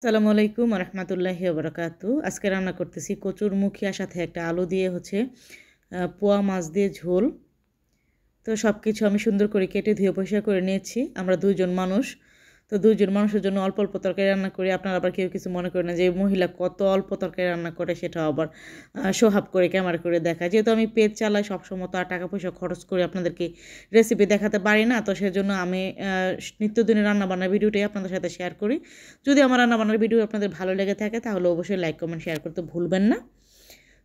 আসসালামু আলাইকুম রহমতুল্লাহি ওবরাকাতু। আজকে রান্না করতেছি কচুর মুখিয়ার সাথে একটা আলু দিয়ে পোয়া মাছ দিয়ে ঝোল। তো সব কিছু আমি সুন্দর করে কেটে ধুয়ে পরিষ্কার করে নিয়েছি। আমরা দুইজন মানুষ, তো দুইজন মানুষের জন্য অল্প অল্প তরকারি রান্না করি। আপনারা আবার কেউ কিছু মনে করেন না যে মহিলা কত অল্প তরকারি রান্না করে, সেটা আবার সোহাব করে ক্যামেরা করে দেখায়। যেহেতু আমি পেজ চালাই, সবসময় তো আর টাকা পয়সা খরচ করে আপনাদেরকে রেসিপি দেখাতে পারি না, তো সেজন্য আমি নিত্যদিনের রান্নাবান্নার ভিডিওটাই আপনাদের সাথে শেয়ার করি। যদি আমার রান্নাবান্নার ভিডিও আপনাদের ভালো লেগে থাকে তাহলে অবশ্যই লাইক কমেন্ট শেয়ার করতে ভুলবেন না।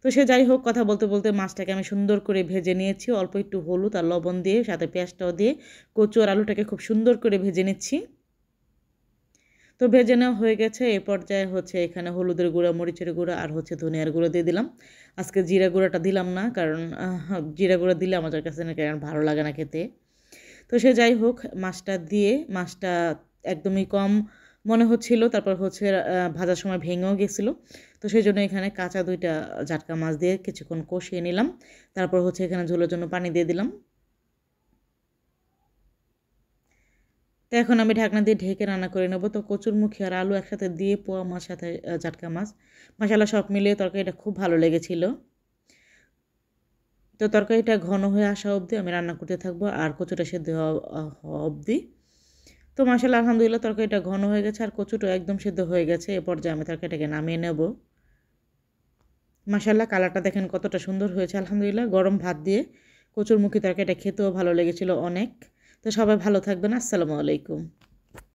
তো সে যাই হোক, কথা বলতে বলতে মাছটাকে আমি সুন্দর করে ভেজে নিয়েছি, অল্প একটু হলুদ আর লবণ দিয়ে, সাথে পেঁয়াজটাও দিয়ে কচু আর আলুটাকে খুব সুন্দর করে ভেজে নিচ্ছি। তো ভেজে নেওয়া হয়ে গেছে। এই পর্যায়ে এখানে হলুদের গুঁড়া, মরিচের গুঁড়া আর ধনিয়ার গুঁড়ো দিয়ে দিলাম। আজকে জিরা গুঁড়াটা দিলাম না, কারণ জিরা গুঁড়া দিলে আমাদের কাছে ভালো লাগে না খেতে। তো সে যাই হোক, মাছটা একদমই কম মনে হচ্ছিল, তারপর ভাজার সময় ভেঙেও গেছিলো। তো সেই জন্য এখানে কাঁচা 2টা জাটকা মাছ দিয়ে কিছুক্ষণ কষিয়ে নিলাম। তারপর এখানে ঝোলের জন্য পানি দিয়ে দিলাম। তো এখন আমি ঢাকনা দিয়ে ঢেকে রান্না করে নেব। তো কচুরমুখী আর আলু একসাথে দিয়ে পোয়া মাছ সাথে জাটকা মাছ, মশলা সব মিলিয়ে তরকারিটা খুব ভালো লেগেছিল। তো তরকারিটা ঘন হয়ে আসা অবধি আমি রান্না করতে থাকবো, আর কচুটা সেদ্ধ হওয়া অবধি। তো মাশাআল্লাহ, আলহামদুলিল্লাহ, তরকারিটা ঘন হয়ে গেছে আর কচুটা একদম সেদ্ধ হয়ে গেছে। এ পর্যায়ে আমি তরকারিটাকে নামিয়ে নেব। মাশাআল্লাহ, কালারটা দেখেন কতটা সুন্দর হয়েছে। আলহামদুলিল্লাহ, গরম ভাত দিয়ে কচুরমুখী তরকারিটা খেতেও ভালো লেগেছিল অনেক। তো সবাই ভালো থাকবেন। আসসালামু আলাইকুম।